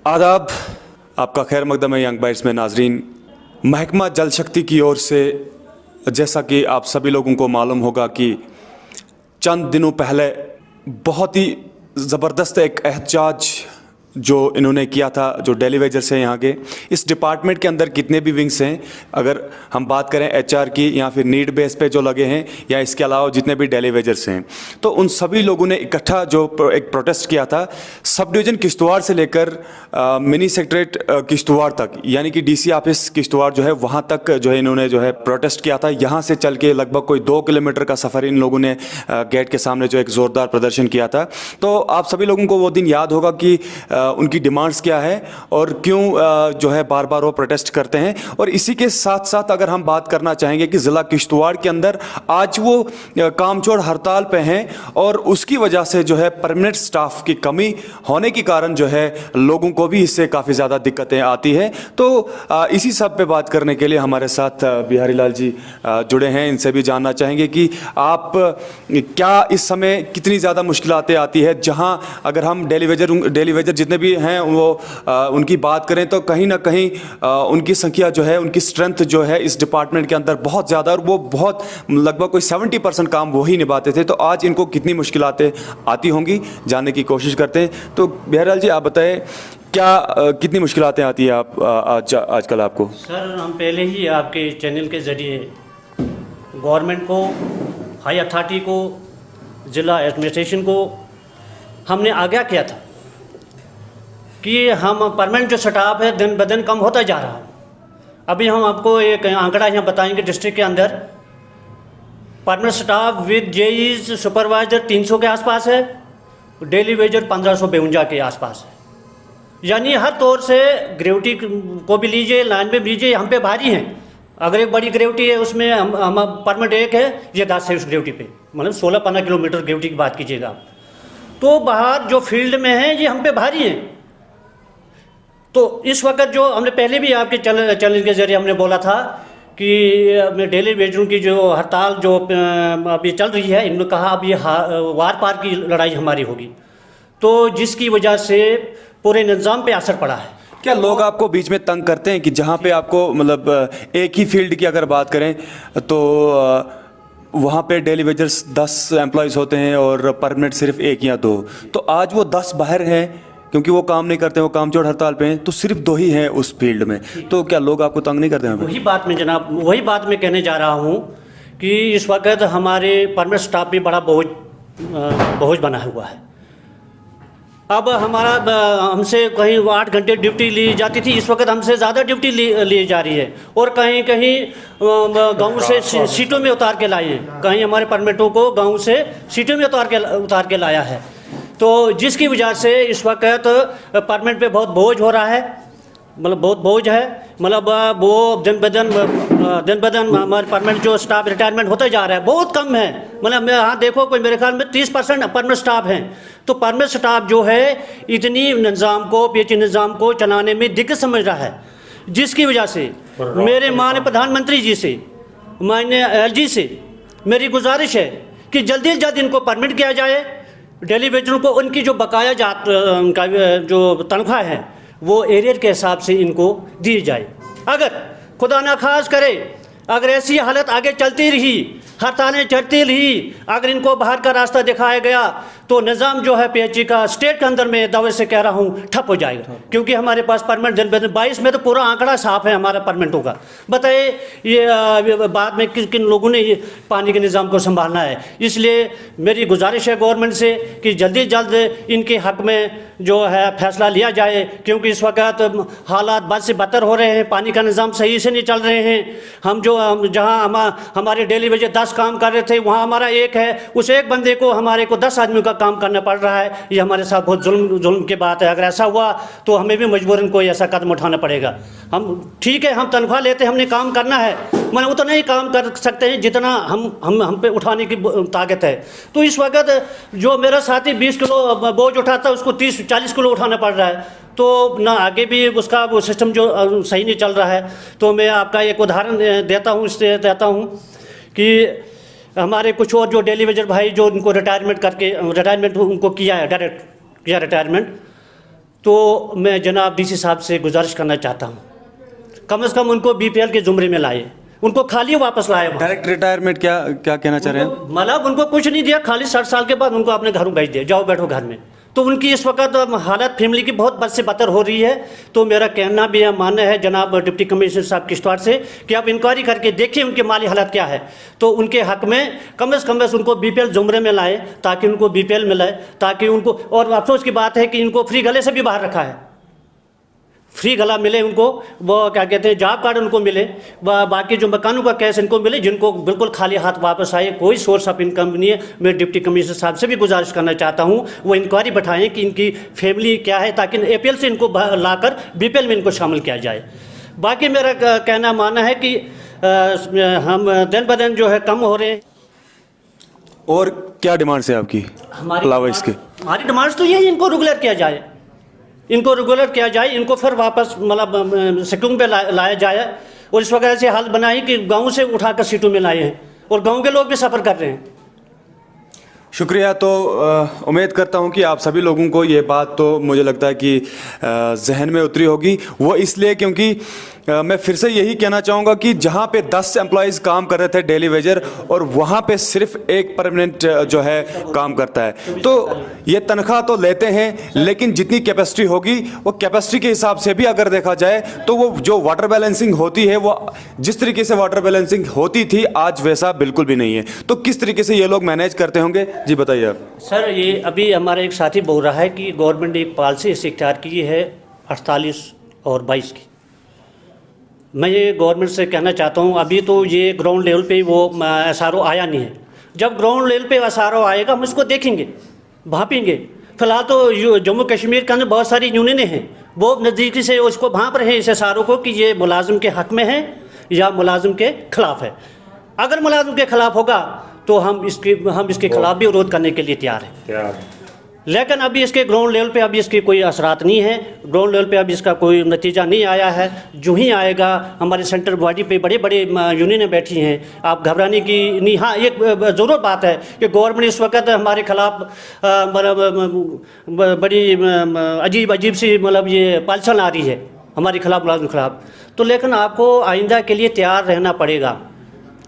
आदाब, आपका खैर मकदम है यंग बाइट्स में नाजरीन। महकमा जल शक्ति की ओर से, जैसा कि आप सभी लोगों को मालूम होगा कि चंद दिनों पहले बहुत ही ज़बरदस्त एक एहतजाज जो इन्होंने किया था, जो डेली वेजर्स हैं यहाँ के। इस डिपार्टमेंट के अंदर कितने भी विंग्स हैं, अगर हम बात करें एचआर की या फिर नीड बेस पे जो लगे हैं, या इसके अलावा जितने भी डेली वेजर्स हैं, तो उन सभी लोगों ने इकट्ठा जो एक प्रोटेस्ट किया था, सब डिवीज़न किश्तवाड़ से लेकर मिनी सेक्रेटरीट किश्तवाड़ तक, यानी कि डीसी ऑफिस किश्तवाड़ जो है वहाँ तक जो है इन्होंने जो है प्रोटेस्ट किया था। यहाँ से चल के लगभग कोई 2 किलोमीटर का सफ़र इन लोगों ने गेट के सामने जो एक ज़ोरदार प्रदर्शन किया था। तो आप सभी लोगों को वो दिन याद होगा कि उनकी डिमांड्स क्या है और क्यों जो है बार बार वो प्रोटेस्ट करते हैं। और इसी के साथ साथ अगर हम बात करना चाहेंगे कि ज़िला किश्तवाड़ के अंदर आज वो कामचोर हड़ताल पे हैं और उसकी वजह से जो है परमानेंट स्टाफ की कमी होने के कारण जो है लोगों को भी इससे काफ़ी ज़्यादा दिक्कतें आती हैं। तो इसी सब पे बात करने के लिए हमारे साथ बिहारी लाल जी जुड़े हैं। इनसे भी जानना चाहेंगे कि आप क्या इस समय कितनी ज़्यादा मुश्किलातें आती है, जहां अगर हम डेली वेजर जितने भी हैं वो उनकी बात करें तो कहीं ना कहीं उनकी संख्या जो है, उनकी स्ट्रेंथ जो है इस डिपार्टमेंट के अंदर बहुत ज़्यादा, और वो बहुत लगभग कोई 70% काम वही निभाते थे। तो आज इनको कितनी मुश्किलातें आती होंगी जानने की कोशिश करते हैं। तो बिहारीलाल जी, आप बताएं क्या कितनी मुश्किलातें आती है आप आजकल आपको? सर, हम पहले ही आपके चैनल के ज़रिए गवर्नमेंट को, हाई अथॉरिटी को, ज़िला एडमिनिस्ट्रेशन को हमने आगाह किया था कि हम परमानेंट जो स्टाफ है दिन ब दिन कम होता जा रहा है। अभी हम आपको एक आंकड़ा यहाँ बताएंगे। डिस्ट्रिक्ट के अंदर परमानेंट स्टाफ विद जेईज सुपरवाइजर 300 के आसपास है, डेली वेजर 1552 के आसपास है। यानी हर तौर से ग्रेविटी को भी लीजिए, लाइन में भी लीजिए, हम पे भारी हैं। अगर एक बड़ी ग्रेविटी है उसमें हम परमानेंट एक है, ये 10 है उस ग्रेविटी पे, मतलब 16-15 किलोमीटर ग्रेविटी की बात कीजिएगा आप, तो बाहर जो फील्ड में है ये हम पे भारी हैं। तो इस वक्त जो हमने पहले भी आपके चैनल के ज़रिए हमने बोला था कि डेली वेजरों की जो हड़ताल जो अभी चल रही है, इन्होंने कहा अब ये वार पार की लड़ाई हमारी होगी, तो जिसकी वजह से पूरे निज़ाम पे असर पड़ा है। क्या लोग आपको बीच में तंग करते हैं कि जहाँ पे आपको मतलब एक ही फील्ड की अगर बात करें तो वहाँ पे डेली वेजर्स 10 एम्प्लॉयज़ होते हैं और परमानेंट सिर्फ 1 या 2, तो आज वो 10 बाहर हैं क्योंकि वो काम नहीं करते, वो कामचोर हड़ताल पे हैं, तो सिर्फ 2 ही हैं उस फील्ड में। तो क्या लोग आपको तंग नहीं करते हैं? वही बात में जनाब, वही बात मैं कहने जा रहा हूँ कि इस वक्त हमारे परमानेंट स्टाफ भी बड़ा बोझ बना हुआ है। अब हमारा हमसे कहीं 8 घंटे ड्यूटी ली जाती थी, इस वक्त हमसे ज़्यादा ड्यूटी ली जा रही है, और कहीं कहीं गांव से सीटों में उतार के लाए हैं। कहीं हमारे परमिटों को गांव से सीटों में उतार के लाया है। तो जिसकी वजह से इस वक्त परमिट पे बहुत बोझ हो रहा है, मतलब बहुत बोझ है। मतलब वो दिन ब दिन हमारे परमानेंट जो स्टाफ रिटायरमेंट होता जा रहा है, बहुत कम है। मतलब मैं यहाँ देखो कोई मेरे ख्याल में 30% परमानेंट स्टाफ हैं। तो परमानेंट स्टाफ जो है इतनी निज़ाम को, पीएचई निज़ाम को चलाने में दिक्कत समझ रहा है, जिसकी वजह से मेरे माननीय प्रधानमंत्री जी से, माननीय एलजी से मेरी गुजारिश है कि जल्दी से जल्द इनको परमिट किया जाए। डेली वेजरों को उनकी जो बकाया उनका जो तनख्वाह है वो एरियर के हिसाब से इनको दी जाए। अगर खुदा ना खास करे, अगर ऐसी हालत आगे चलती रही, हड़तालें चलती रही, अगर इनको बाहर का रास्ता दिखाया गया तो निज़ाम जो है पीएचई का स्टेट के अंदर में दावे से कह रहा हूँ ठप हो जाएगा। क्योंकि हमारे पास परमानेंट दिन 22 में तो पूरा आंकड़ा साफ है हमारा परमानेंटों का। बताइए ये बाद में किन लोगों ने ये पानी के निज़ाम को संभालना है। इसलिए मेरी गुजारिश है गवर्नमेंट से कि जल्दी जल्द इनके हक़ में जो है फैसला लिया जाए, क्योंकि इस वक्त हालात बद से बदतर हो रहे हैं, पानी का निज़ाम सही से नहीं चल रहे हैं। हम जो जहाँ हमारे डेली वेजर 10 काम कर रहे थे, वहाँ हमारा 1 है, उस एक बंदे को हमारे को 10 आदमियों का काम करना पड़ रहा है। ये हमारे साथ बहुत जुल्म की बात है। अगर ऐसा हुआ तो हमें भी मजबूरन कोई ऐसा कदम उठाना पड़ेगा। हम ठीक है, हम तनख्वाह लेते हैं, हमने काम करना है, मैंने उतना ही काम कर सकते हैं जितना हम पे उठाने की ताकत है। तो इस वक्त जो मेरा साथी 20 किलो बोझ उठाता है उसको 30-40 किलो उठाना पड़ रहा है। तो ना आगे भी उसका वो सिस्टम जो सही नहीं चल रहा है। तो मैं आपका एक उदाहरण देता हूँ, इससे देता हूँ कि हमारे कुछ और जो डेली वेजर भाई जो उनको रिटायरमेंट उनको किया है, डायरेक्ट किया रिटायरमेंट, तो मैं जनाब डीसी साहब से गुजारिश करना चाहता हूँ कम से कम उनको बीपीएल के जुमरे में लाए, उनको खाली वापस लाए। डायरेक्ट रिटायरमेंट क्या क्या कहना चाह रहे हैं? मतलब उनको कुछ नहीं दिया, खाली 60 साल के बाद उनको अपने घरों भेज दिया, जाओ बैठो घर में। तो उनकी इस वक्त हालत फैमिली की बहुत बद से बदतर हो रही है। तो मेरा कहना भी है, मानना है जनाब डिप्टी कमिश्नर साहब किश्तवाड़ से कि आप इंक्वायरी करके देखिए उनकी माली हालत क्या है। तो उनके हक में कम से कम उनको बीपीएल जुमरे में लाए ताकि उनको बीपीएल मिले, ताकि उनको, और अफसोस की बात है कि इनको फ्री गले से भी बाहर रखा है, फ्री गला मिले उनको, वो क्या कहते हैं जॉब कार्ड उनको मिले, बाकी जो मकानों का कैश इनको मिले, जिनको बिल्कुल खाली हाथ वापस आए, कोई सोर्स ऑफ इनकम नहीं है। मैं डिप्टी कमिश्नर साहब से भी गुजारिश करना चाहता हूँ वो इंक्वायरी बैठाएं कि इनकी फैमिली क्या है, ताकि एपीएल से इनको लाकर बीपीएल में इनको शामिल किया जाए। बाकी मेरा कहना मानना है कि हम दिन ब दिन जो है कम हो रहे हैं। और क्या डिमांड्स है आपकी अलावा इसके? हमारी डिमांड्स तो यही, इनको रेगुलर किया जाए, इनको रेगुलर किया जाए, इनको फिर वापस मतलब सिटों पे लाया जाए। और इस वजह से हाल बनाई कि गांव से उठाकर सीटों में लाए हैं और गांव के लोग भी सफ़र कर रहे हैं। शुक्रिया। तो उम्मीद करता हूं कि आप सभी लोगों को ये बात तो मुझे लगता है कि जहन में उतरी होगी। वो इसलिए क्योंकि मैं फिर से यही कहना चाहूँगा कि जहाँ पे 10 एम्प्लॉयज़ काम कर रहे थे डेली वेजर, और वहाँ पे सिर्फ एक परमानेंट जो है काम करता है, तो ये तनख्वाह तो लेते हैं, लेकिन जितनी कैपेसिटी होगी वो कैपेसिटी के हिसाब से भी अगर देखा जाए तो वो जो वाटर बैलेंसिंग होती है, वो जिस तरीके से वाटर बैलेंसिंग होती थी आज वैसा बिल्कुल भी नहीं है। तो किस तरीके से ये लोग मैनेज करते होंगे, जी बताइए आप। सर ये अभी हमारा एक साथी बोल रहा है कि गवर्नमेंट ने एक पॉलिसी इसे इख्तियार की है 48 और 22 की। मैं ये गवर्नमेंट से कहना चाहता हूँ, अभी तो ये ग्राउंड लेवल पे वो एसआरओ आया नहीं है। जब ग्राउंड लेवल पे एसआरओ आएगा हम इसको देखेंगे, भांपेंगे। फिलहाल तो जम्मू कश्मीर के अंदर बहुत सारी यूनियनें हैं, वो नज़दीकी से उसको भांप रहे हैं इस एसआरओ को कि ये मुलाजिम के हक़ में है या मुलाजिम के ख़िलाफ़ है। अगर मुलाजिम के ख़िलाफ़ होगा तो हम इसके ख़िलाफ़ भी विरोध करने के लिए तैयार हैं। लेकिन अभी इसके ग्राउंड लेवल पे अभी इसके कोई असरात नहीं है, ग्राउंड लेवल पे अभी इसका कोई नतीजा नहीं आया है। जो ही आएगा, हमारे सेंट्रल बॉडी पे बड़े बड़े यूनियनें बैठी हैं, आप घबराने की नहीं। हाँ, एक ज़रूर बात है कि गवर्नमेंट इस वक्त हमारे ख़िलाफ़ बड़ी अजीब सी मतलब ये पॉलिसी आ रही है हमारे खिलाफ, मुलाजिम खिलाफ। तो लेकिन आपको आइंदा के लिए तैयार रहना पड़ेगा।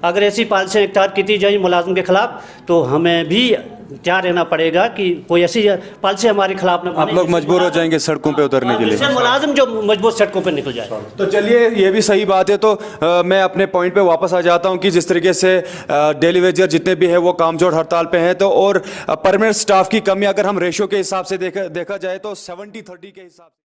अगर ऐसी पॉलिसियाँ इख्तियार की जाए मुलाजिम के ख़िलाफ़ तो हमें भी तैयार रहना पड़ेगा कि कोई ऐसी पॉलिसी हमारे खिलाफ न। आप लोग मजबूर हो जाएंगे सड़कों पे उतरने के लिए, मुलाजिम जो मजबूत सड़कों पे निकल जाए। तो चलिए ये भी सही बात है। तो मैं अपने पॉइंट पे वापस आ जाता हूं कि जिस तरीके से डेली वेजर जितने भी है वो कामचोर हड़ताल पे हैं, तो और परमानेंट स्टाफ की कमी अगर हम रेशियो के हिसाब से देखा जाए तो 70-30 के हिसाब से